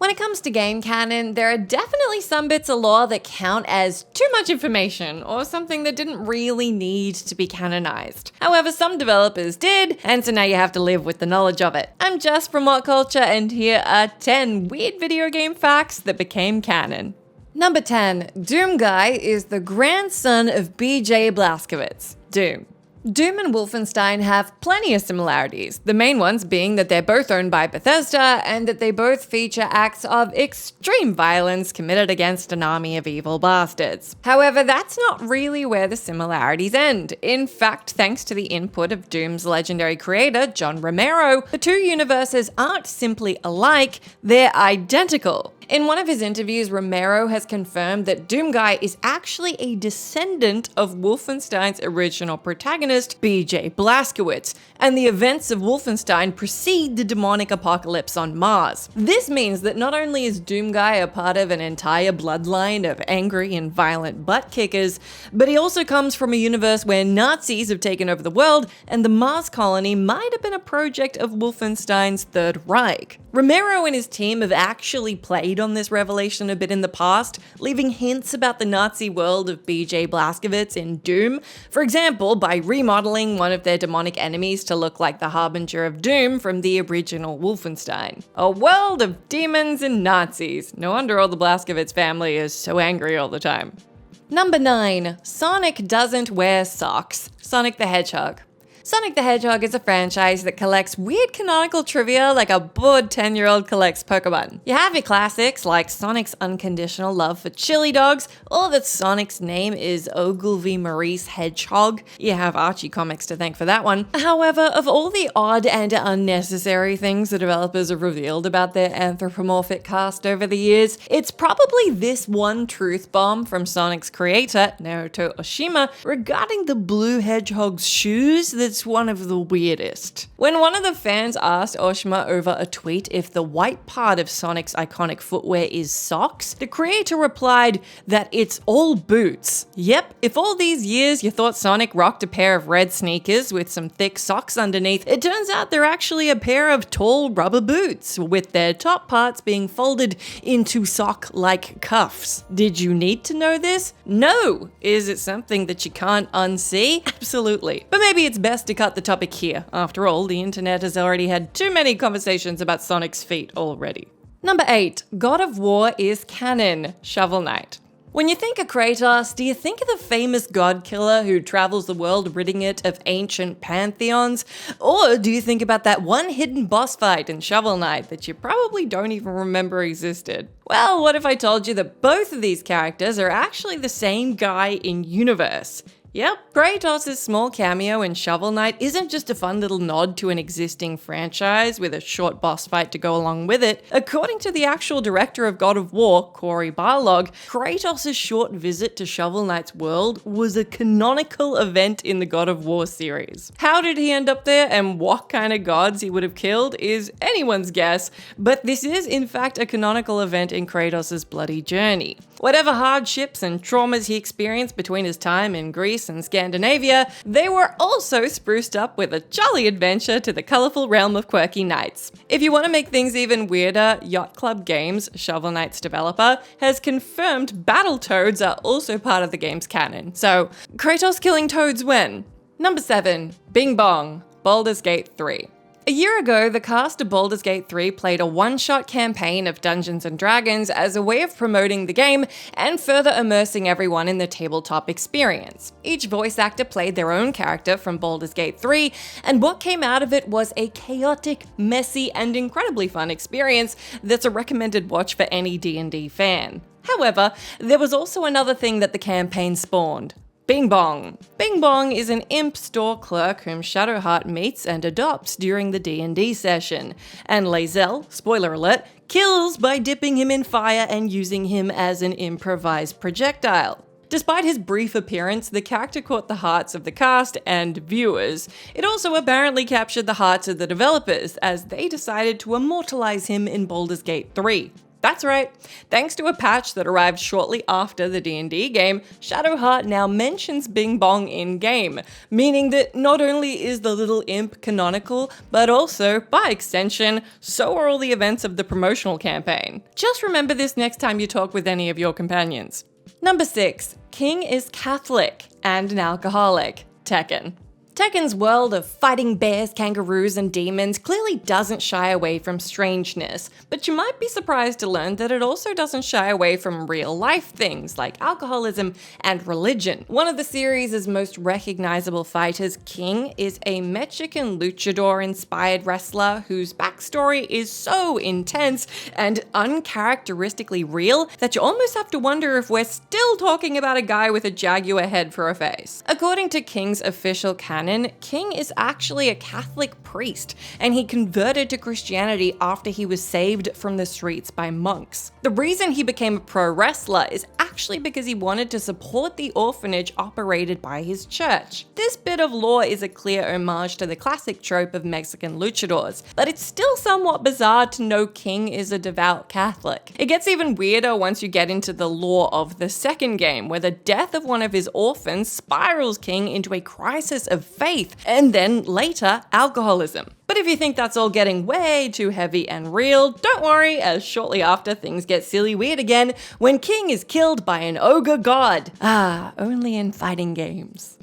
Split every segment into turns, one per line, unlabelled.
When it comes to game canon, there are definitely some bits of lore that count as too much information or something that didn't really need to be canonized. However, some developers did, and so now you have to live with the knowledge of it. I'm Jess from WhatCulture, and here are 10 weird video game facts that became canon. Number 10. Doom Guy is the grandson of B.J. Blazkowicz. Doom. Doom and Wolfenstein have plenty of similarities, the main ones being that they're both owned by Bethesda and that they both feature acts of extreme violence committed against an army of evil bastards. However, that's not really where the similarities end. In fact, thanks to the input of Doom's legendary creator, John Romero, the two universes aren't simply alike, they're identical. In one of his interviews, Romero has confirmed that Doom Guy is actually a descendant of Wolfenstein's original protagonist, B.J. Blazkowicz, and the events of Wolfenstein precede the demonic apocalypse on Mars. This means that not only is Doom Guy a part of an entire bloodline of angry and violent butt kickers, but he also comes from a universe where Nazis have taken over the world, and the Mars colony might have been a project of Wolfenstein's Third Reich. Romero and his team have actually played on this revelation a bit in the past, leaving hints about the Nazi world of B.J. Blazkowicz in Doom, for example, by remodeling one of their demonic enemies to look like the Harbinger of Doom from the original Wolfenstein. A world of demons and Nazis. No wonder all the Blazkowicz family is so angry all the time. Number 9. Sonic doesn't wear socks. Sonic the Hedgehog. Sonic the Hedgehog is a franchise that collects weird canonical trivia like a bored 10-year-old collects Pokémon. You have your classics like Sonic's unconditional love for chili dogs, or that Sonic's name is Ogilvy Maurice Hedgehog. You have Archie comics to thank for that one. However, of all the odd and unnecessary things the developers have revealed about their anthropomorphic cast over the years, it's probably this one truth bomb from Sonic's creator, Naruto Oshima, regarding the blue hedgehog's shoes that's one of the weirdest. When one of the fans asked Oshima over a tweet if the white part of Sonic's iconic footwear is socks, the creator replied that it's all boots. Yep, if all these years you thought Sonic rocked a pair of red sneakers with some thick socks underneath, it turns out they're actually a pair of tall rubber boots, with their top parts being folded into sock-like cuffs. Did you need to know this? No! Is it something that you can't unsee? Absolutely. But maybe it's best to cut the topic here. After all, the internet has already had too many conversations about Sonic's feet already. Number 8. God of War is canon. Shovel Knight. When you think of Kratos, do you think of the famous god killer who travels the world ridding it of ancient pantheons? Or do you think about that one hidden boss fight in Shovel Knight that you probably don't even remember existed? Well, what if I told you that both of these characters are actually the same guy in universe? Yep, Kratos' small cameo in Shovel Knight isn't just a fun little nod to an existing franchise with a short boss fight to go along with it. According to the actual director of God of War, Cory Barlog, Kratos' short visit to Shovel Knight's world was a canonical event in the God of War series. How did he end up there and what kind of gods he would have killed is anyone's guess, but this is in fact a canonical event in Kratos' bloody journey. Whatever hardships and traumas he experienced between his time in Greece and Scandinavia, they were also spruced up with a jolly adventure to the colourful realm of quirky knights. If you want to make things even weirder, Yacht Club Games, Shovel Knight's developer, has confirmed Battletoads are also part of the game's canon. So, Kratos killing toads when? Number 7. Bing Bong, Baldur's Gate 3. A year ago, the cast of Baldur's Gate 3 played a one-shot campaign of Dungeons & Dragons as a way of promoting the game and further immersing everyone in the tabletop experience. Each voice actor played their own character from Baldur's Gate 3, and what came out of it was a chaotic, messy, and incredibly fun experience that's a recommended watch for any D&D fan. However, there was also another thing that the campaign spawned. Bing Bong. Bing Bong is an imp store clerk whom Shadowheart meets and adopts during the D&D session, and Lae'zel, spoiler alert, kills by dipping him in fire and using him as an improvised projectile. Despite his brief appearance, the character caught the hearts of the cast and viewers. It also apparently captured the hearts of the developers, as they decided to immortalize him in Baldur's Gate 3. That's right. Thanks to a patch that arrived shortly after the D&D game, Shadowheart now mentions Bing Bong in-game, meaning that not only is the little imp canonical, but also, by extension, so are all the events of the promotional campaign. Just remember this next time you talk with any of your companions. Number 6. King is Catholic and an alcoholic. Tekken. Tekken's world of fighting bears, kangaroos, and demons clearly doesn't shy away from strangeness, but you might be surprised to learn that it also doesn't shy away from real-life things like alcoholism and religion. One of the series' most recognizable fighters, King, is a Mexican luchador-inspired wrestler whose backstory is so intense and uncharacteristically real that you almost have to wonder if we're still talking about a guy with a jaguar head for a face. According to King's official canon, King is actually a Catholic priest, and he converted to Christianity after he was saved from the streets by monks. The reason he became a pro wrestler is actually because he wanted to support the orphanage operated by his church. This bit of lore is a clear homage to the classic trope of Mexican luchadors, but it's still somewhat bizarre to know King is a devout Catholic. It gets even weirder once you get into the lore of the second game, where the death of one of his orphans spirals King into a crisis of faith, and then later, alcoholism. But if you think that's all getting way too heavy and real, don't worry, as shortly after things get silly weird again when King is killed by an ogre god. Only in fighting games.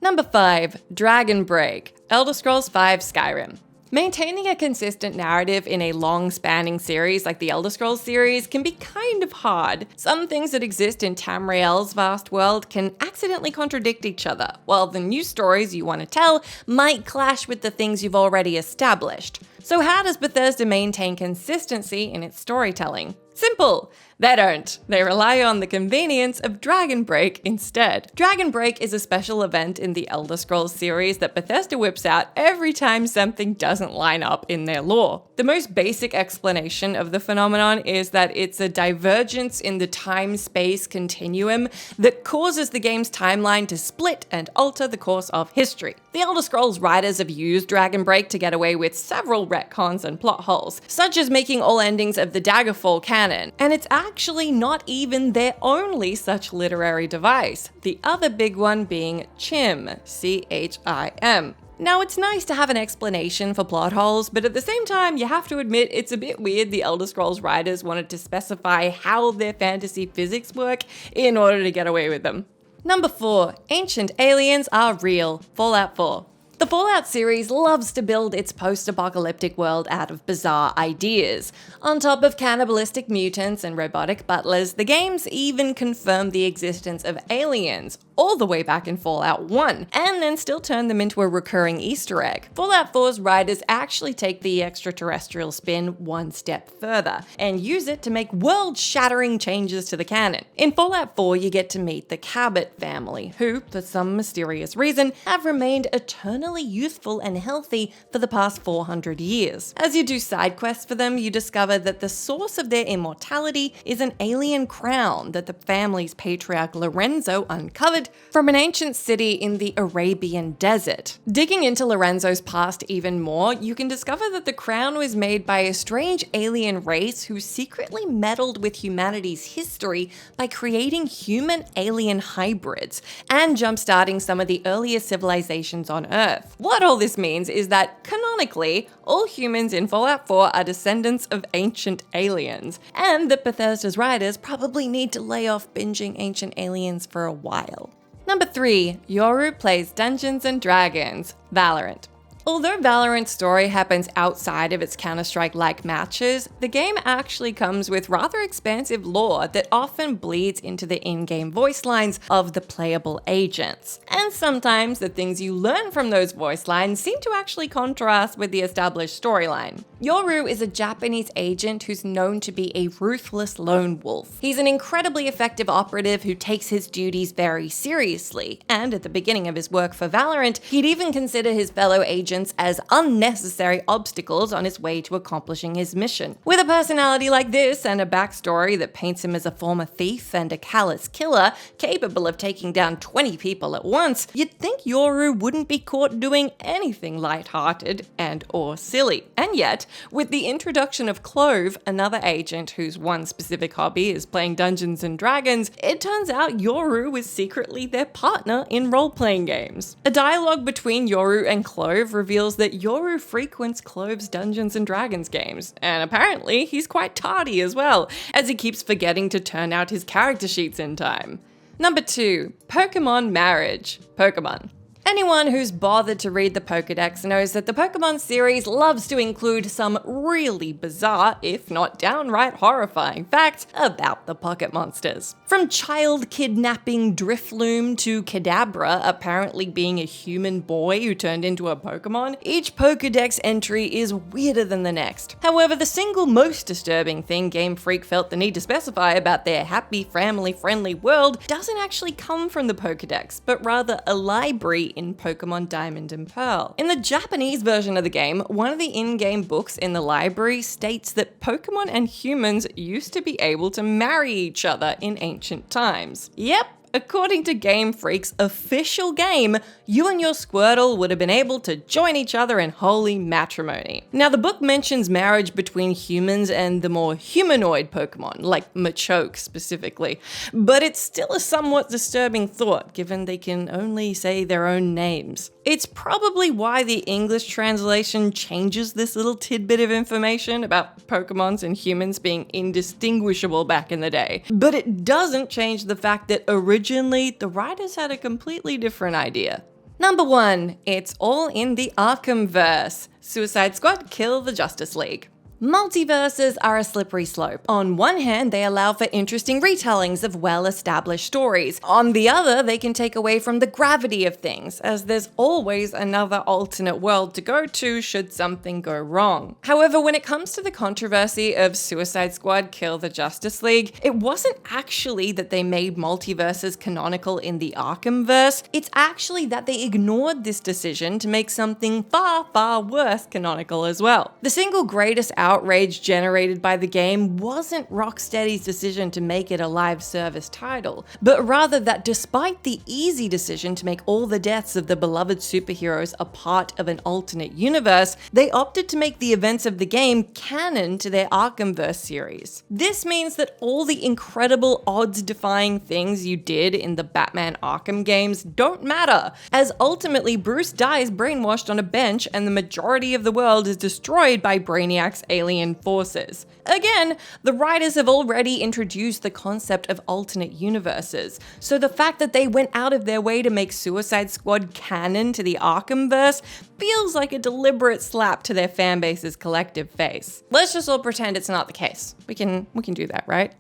Number 5. Dragon Break, Elder Scrolls V Skyrim. Maintaining a consistent narrative in a long-spanning series like the Elder Scrolls series can be kind of hard. Some things that exist in Tamriel's vast world can accidentally contradict each other, while the new stories you want to tell might clash with the things you've already established. So how does Bethesda maintain consistency in its storytelling? Simple. They don't. They rely on the convenience of Dragon Break instead. Dragon Break is a special event in the Elder Scrolls series that Bethesda whips out every time something doesn't line up in their lore. The most basic explanation of the phenomenon is that it's a divergence in the time-space continuum that causes the game's timeline to split and alter the course of history. The Elder Scrolls writers have used Dragon Break to get away with several retcons and plot holes, such as making all endings of the Daggerfall canon, and it's actually not even their only such literary device, the other big one being Chim, C-H-I-M. Now, it's nice to have an explanation for plot holes, but at the same time, you have to admit it's a bit weird the Elder Scrolls writers wanted to specify how their fantasy physics work in order to get away with them. Number 4. Ancient aliens are real, Fallout 4. The Fallout series loves to build its post-apocalyptic world out of bizarre ideas. On top of cannibalistic mutants and robotic butlers, the games even confirm the existence of aliens, all the way back in Fallout 1, and then still turn them into a recurring Easter egg. Fallout 4's writers actually take the extraterrestrial spin one step further, and use it to make world-shattering changes to the canon. In Fallout 4, you get to meet the Cabot family, who, for some mysterious reason, have remained eternally youthful and healthy for the past 400 years. As you do side quests for them, you discover that the source of their immortality is an alien crown that the family's patriarch Lorenzo uncovered from an ancient city in the Arabian desert. Digging into Lorenzo's past even more, you can discover that the crown was made by a strange alien race who secretly meddled with humanity's history by creating human-alien hybrids and jump-starting some of the earliest civilizations on Earth. What all this means is that, canonically, all humans in Fallout 4 are descendants of ancient aliens, and that Bethesda's writers probably need to lay off binging Ancient Aliens for a while. Number 3. Yoru plays Dungeons & Dragons, Valorant. Although Valorant's story happens outside of its Counter-Strike-like matches, the game actually comes with rather expansive lore that often bleeds into the in-game voice lines of the playable agents. And sometimes the things you learn from those voice lines seem to actually contrast with the established storyline. Yoru is a Japanese agent who's known to be a ruthless lone wolf. He's an incredibly effective operative who takes his duties very seriously, and at the beginning of his work for Valorant, he'd even consider his fellow agents as unnecessary obstacles on his way to accomplishing his mission. With a personality like this and a backstory that paints him as a former thief and a callous killer capable of taking down 20 people at once, you'd think Yoru wouldn't be caught doing anything lighthearted and or silly. And yet, With the introduction of Clove, another agent whose one specific hobby is playing Dungeons and Dragons, it turns out Yoru is secretly their partner in role-playing games. A dialogue between Yoru and Clove reveals that Yoru frequents Clove's Dungeons and Dragons games, and apparently he's quite tardy as well, as he keeps forgetting to turn out his character sheets in time. Number 2, Pokémon marriage. Pokémon. Anyone who's bothered to read the Pokédex knows that the Pokémon series loves to include some really bizarre, if not downright horrifying, facts about the pocket monsters. From child kidnapping Drifloon to Kadabra apparently being a human boy who turned into a Pokémon, each Pokédex entry is weirder than the next. However, the single most disturbing thing Game Freak felt the need to specify about their happy, family-friendly world doesn't actually come from the Pokédex, but rather a library in Pokémon Diamond and Pearl. In the Japanese version of the game, one of the in-game books in the library states that Pokémon and humans used to be able to marry each other in ancient times. Yep. According to Game Freak's official game, you and your Squirtle would have been able to join each other in holy matrimony. Now, the book mentions marriage between humans and the more humanoid Pokemon, like Machoke specifically, but it's still a somewhat disturbing thought, given they can only say their own names. It's probably why the English translation changes this little tidbit of information about Pokemons and humans being indistinguishable back in the day. But it doesn't change the fact that originally the writers had a completely different idea. Number 1, it's all in the Arkhamverse. Suicide Squad kill the Justice League. Multiverses are a slippery slope. On one hand, they allow for interesting retellings of well-established stories. On the other, they can take away from the gravity of things, as there's always another alternate world to go to should something go wrong. However, when it comes to the controversy of Suicide Squad kill the Justice League, it wasn't actually that they made multiverses canonical in the Arkhamverse, it's actually that they ignored this decision to make something far, far worse canonical as well. The single greatest outrage generated by the game wasn't Rocksteady's decision to make it a live service title, but rather that despite the easy decision to make all the deaths of the beloved superheroes a part of an alternate universe, they opted to make the events of the game canon to their Arkhamverse series. This means that all the incredible odds-defying things you did in the Batman Arkham games don't matter, as ultimately Bruce dies brainwashed on a bench and the majority of the world is destroyed by Brainiac's alien forces. Again, the writers have already introduced the concept of alternate universes, so the fact that they went out of their way to make Suicide Squad canon to the Arkhamverse feels like a deliberate slap to their fanbase's collective face. Let's just all pretend it's not the case. We can do that, right?